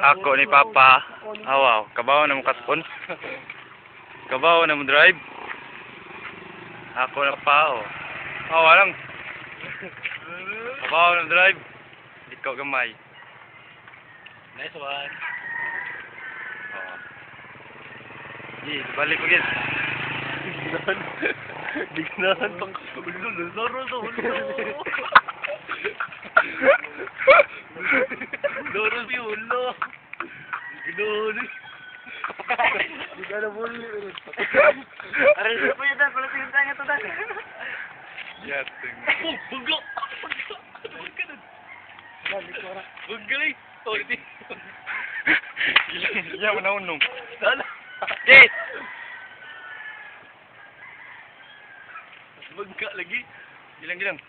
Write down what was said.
Ako ni Papa. Wow, kabaw na mo katpon. Kabaw na mo drive. Ako na pa, oh. Walang. Kabaw na drive. Ikaw gamay. Nice one. Balik ko gid. Bignahan pang ulo, Lazaro sa ulo. Lazaro si ulo. Ginuli. Hindi ka na muli. Aray, sa pa yun, pala tingin tayo ito na. Yes, tingin. Bugo! Bugali! Oh, hindi. Iya mo na unong. Dala. Yes! Magka lagi. Gilang.